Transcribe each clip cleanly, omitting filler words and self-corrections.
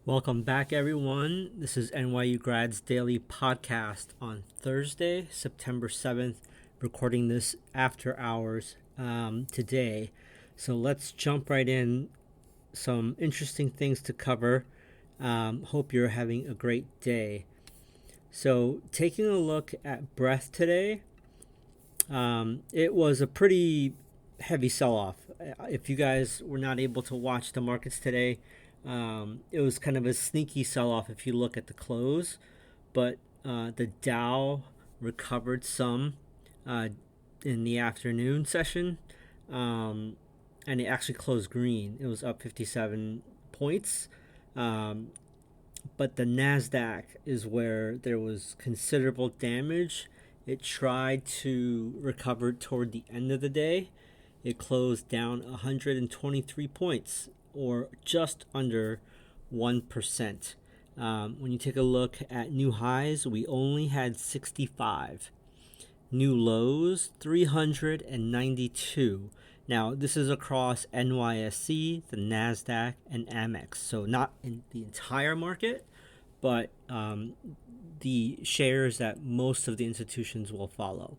Welcome back, everyone. This is NYU Grad's Daily Podcast on Thursday, September 7th, recording this after hours today. So let's jump right in. Some interesting things to cover. Hope you're having a great day. So taking a look at breadth today, it was a pretty heavy sell-off. If you guys were not able to watch the markets today, it was kind of a sneaky sell-off if you look at the close, but the Dow recovered some in the afternoon session, and it actually closed green. It was up 57 points, but the NASDAQ is where there was considerable damage. It tried to recover toward the end of the day. It closed down 123 points, or just under 1%. When you take a look at new highs, we only had 65. New lows, 392. Now, this is across NYSE, the NASDAQ, and Amex. So not in the entire market, but the shares that most of the institutions will follow.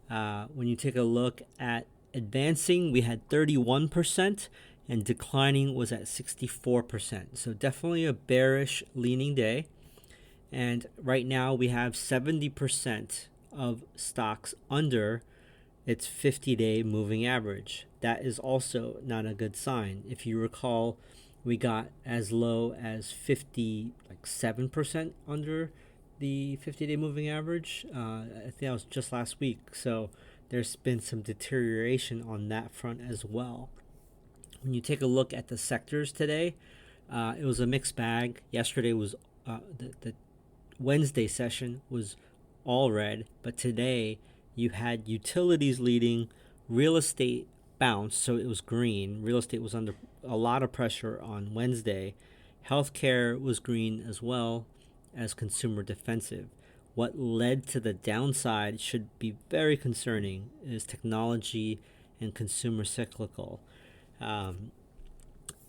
When you take a look at advancing, we had 31%. And declining was at 64%. So definitely a bearish leaning day. And right now we have 70% of stocks under its 50-day moving average. That is also not a good sign. If you recall, we got as low as 57% under the 50-day moving average. I think that was just last week. So there's been some deterioration on that front as well. When you take a look at the sectors today, it was a mixed bag. Yesterday was the Wednesday session was all red, but today you had utilities leading, real estate bounced, so it was green. Real estate was under a lot of pressure on Wednesday. Healthcare was green as well as consumer defensive. What led to the downside should be very concerning is technology and consumer cyclical.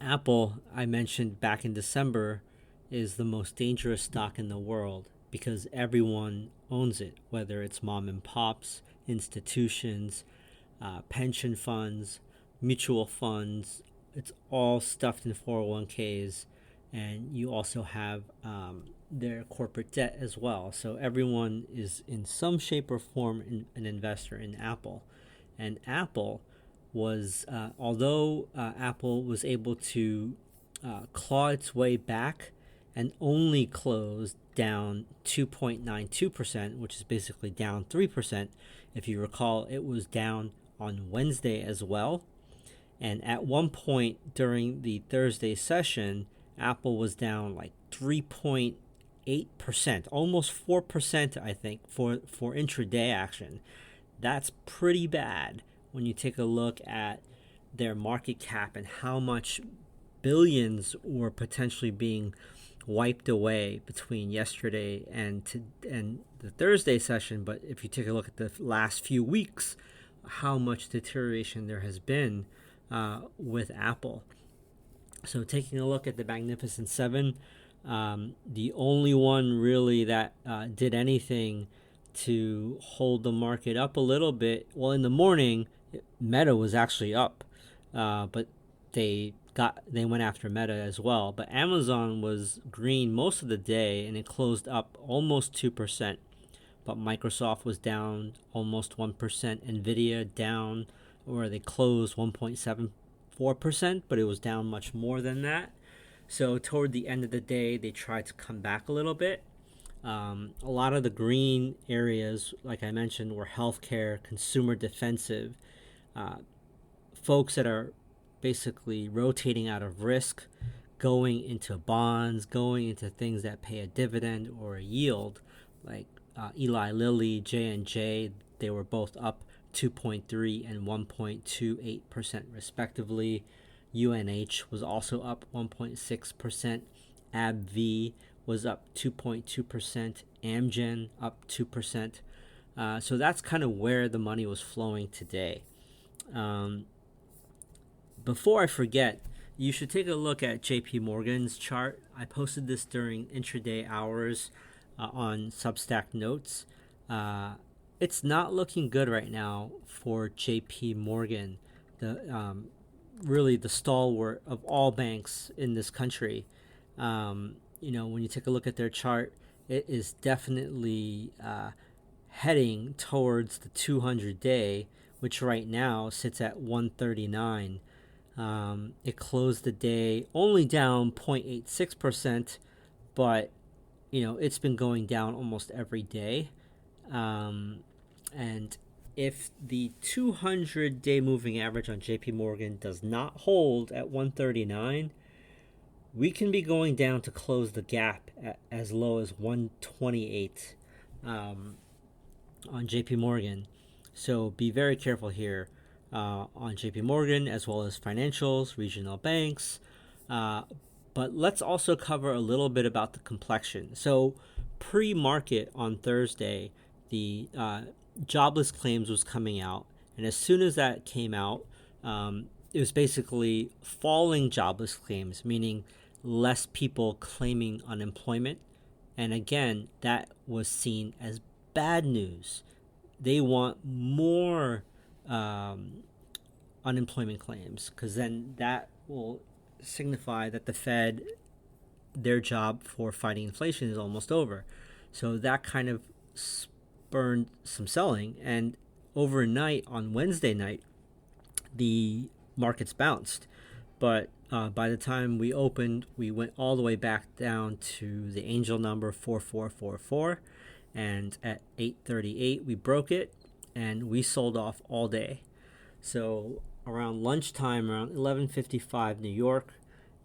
Apple, I mentioned back in December, is the most dangerous stock in the world because everyone owns it, whether it's mom and pops, institutions, pension funds, mutual funds. It's all stuffed in 401ks, and you also have their corporate debt as well. So everyone is in some shape or form an investor in Apple. And Apple was, although Apple was able to claw its way back and only closed down 2.92%, which is basically down 3%. If you recall, it was down on Wednesday as well. And at one point during the Thursday session, Apple was down like 3.8%, almost 4%, I think, for intraday action. That's pretty bad when you take a look at their market cap and how much billions were potentially being wiped away between yesterday and the Thursday session. But if you take a look at the last few weeks, how much deterioration there has been with Apple. So taking a look at the Magnificent Seven, the only one really that did anything to hold the market up a little bit, well, in the morning, Meta was actually up, but they went after Meta as well. But Amazon was green most of the day, and it closed up almost 2%. But Microsoft was down almost 1%. Nvidia down, or they closed 1.74%, but it was down much more than that. So toward the end of the day, they tried to come back a little bit. A lot of the green areas, like I mentioned, were healthcare, consumer defensive, folks that are basically rotating out of risk, going into bonds, going into things that pay a dividend or a yield, like Eli Lilly, J&J. They were both up 2.3 and 1.28% respectively. UNH was also up 1.6%. AbbVie was up 2.2%. AMZN up 2%. So that's kind of where the money was flowing today. Before I forget, You should take a look at JP Morgan's chart. I posted this during intraday hours on Substack notes. It's not looking good right now for JP Morgan, the really the stalwart of all banks in this country. When you take a look at their chart, it is definitely heading towards the 200-day, which right now sits at 139. It closed the day only down 0.86%, but it's been going down almost every day. And if the 200-day moving average on JP Morgan does not hold at 139, we can be going down to close the gap at as low as 128 on JP Morgan. So be very careful here on JP Morgan, as well as financials, regional banks. But let's also cover a little bit about the complexion. So pre-market on Thursday, the jobless claims was coming out. And as soon as that came out, it was basically falling jobless claims, meaning less people claiming unemployment. And again, that was seen as bad news. They want more unemployment claims, because then that will signify that the Fed, their job for fighting inflation is almost over. So that kind of spurned some selling, and overnight on Wednesday night, the markets bounced. But by the time we opened, we went all the way back down to the angel number 4444, and at 8:38 we broke it, and we sold off all day. So around lunchtime, around 11:55 New York,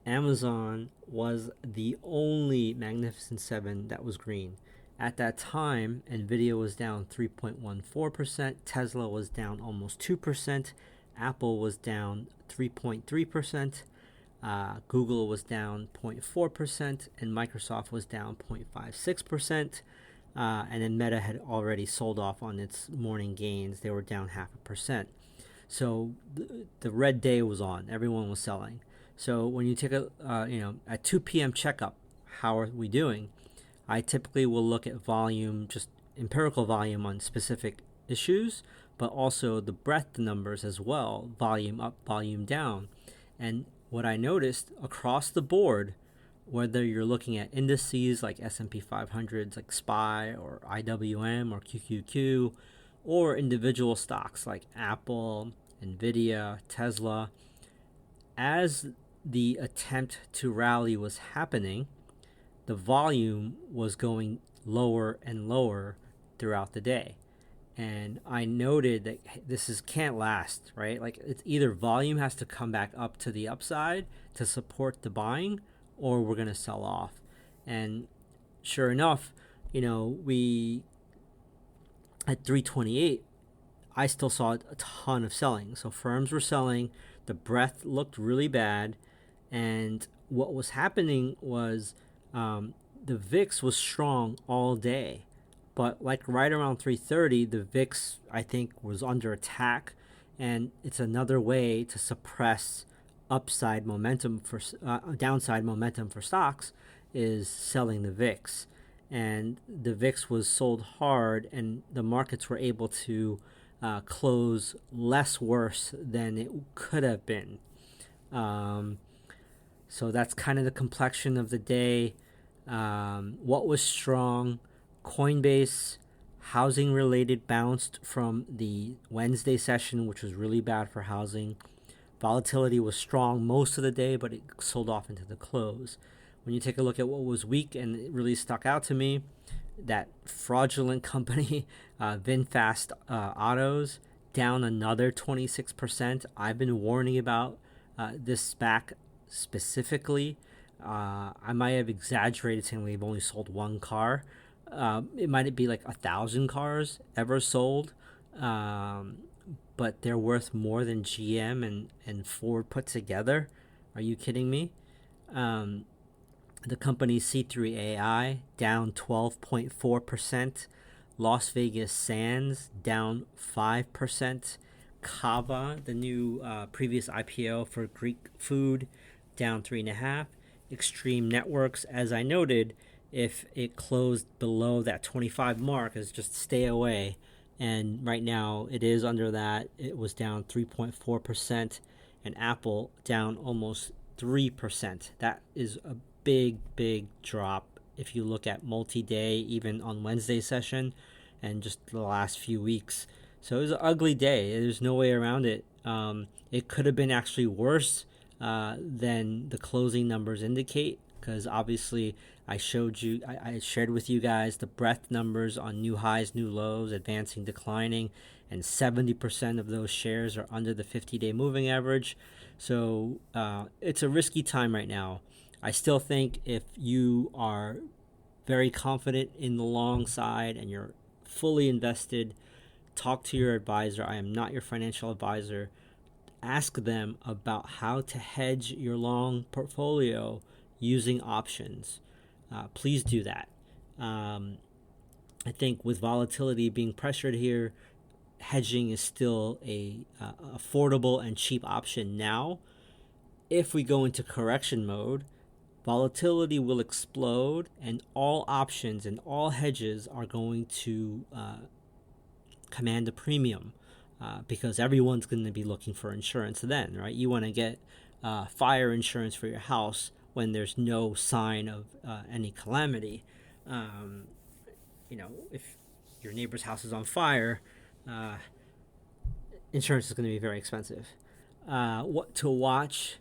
Amazon was the only Magnificent Seven that was green. At that time, Nvidia was down 3.14%, Tesla was down almost 2%, Apple was down 3.3%, Google was down 0.4%, and Microsoft was down 0.56%. And then Meta had already sold off on its morning gains. They were down 0.5%. So the red day was on. Everyone was selling. So when you take at 2 p.m. checkup, how are we doing? I typically will look at volume, just empirical volume on specific issues, but also the breadth numbers as well, volume up, volume down. And what I noticed across the board, whether you're looking at indices like S&P 500s like SPY or IWM or QQQ, or individual stocks like Apple, Nvidia, Tesla, as the attempt to rally was happening, the volume was going lower and lower throughout the day. And I noted that this can't last, right? Like, it's either volume has to come back up to the upside to support the buying, or we're going to sell off. And sure enough, we at 328, I still saw a ton of selling. So firms were selling, the breadth looked really bad, and what was happening was the VIX was strong all day. But like right around 3:30, the VIX, I think, was under attack, and it's another way to suppress upside momentum for downside momentum for stocks is selling the VIX. And the VIX was sold hard, and the markets were able to close less worse than it could have been. So that's kind of the complexion of the day. What was strong? Coinbase, housing related, bounced from the Wednesday session, which was really bad for housing. Volatility was strong most of the day, but it sold off into the close. When you take a look at what was weak and it really stuck out to me, that fraudulent company, VinFast Autos, down another 26%. I've been warning about this SPAC specifically. I might have exaggerated saying they've only sold one car. It might be like 1,000 cars ever sold, but they're worth more than GM and Ford put together. Are you kidding me? The company C3AI down 12.4%. Las Vegas Sands down 5%. Kava, the new previous IPO for Greek food, down 3.5. Extreme Networks, as I noted, if it closed below that 25 mark, is just stay away. And right now it is under that. It was down 3.4%, and Apple down almost 3%. That is a big drop if you look at multi-day, even on Wednesday session, and just the last few weeks. So it was an ugly day. There's no way around it. It could have been actually worse than the closing numbers indicate, because obviously I shared with you guys the breadth numbers on new highs, new lows, advancing, declining, and 70% of those shares are under the 50-day moving average. So it's a risky time right now. I still think if you are very confident in the long side and you're fully invested, talk to your advisor. I am not your financial advisor. Ask them about how to hedge your long portfolio using options. Please do that. I think with volatility being pressured here, hedging is still a affordable and cheap option now. If we go into correction mode, volatility will explode, and all options and all hedges are going to command a premium because everyone's going to be looking for insurance then, right? You want to get fire insurance for your house when there's no sign of any calamity. If your neighbor's house is on fire, insurance is going to be very expensive. What to watch?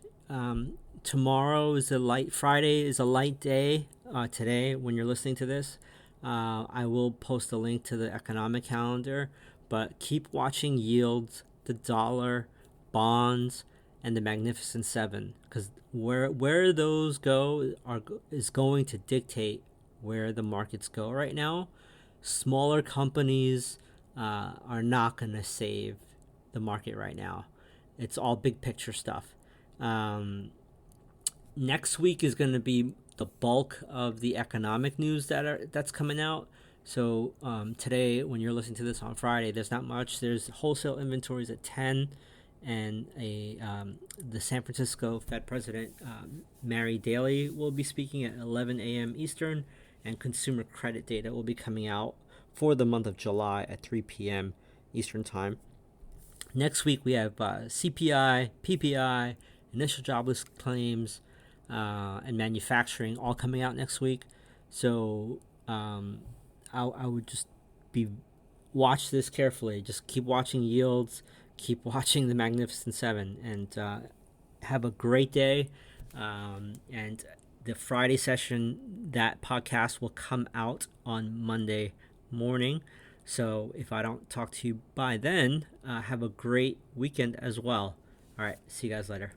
Tomorrow is Friday is a light day. Today, when you're listening to this, I will post a link to the economic calendar, but keep watching yields, the dollar, bonds, and the Magnificent Seven, because where those go is going to dictate where the markets go right now. Smaller companies are not going to save the market right now. It's all big picture stuff. Next week is going to be the bulk of the economic news that's coming out. So today, when you're listening to this on Friday, there's not much. There's wholesale inventories at 10, and the San Francisco Fed President Mary Daly will be speaking at 11 a.m. Eastern, and consumer credit data will be coming out for the month of July at 3 p.m. Eastern Time. Next week, we have CPI, PPI, initial jobless claims, and manufacturing all coming out next week. So I would just watch this carefully. Just keep watching yields, keep watching the Magnificent Seven, and have a great day. And the Friday session, that podcast will come out on Monday morning. So if I don't talk to you by then, have a great weekend as well. All right, see you guys later.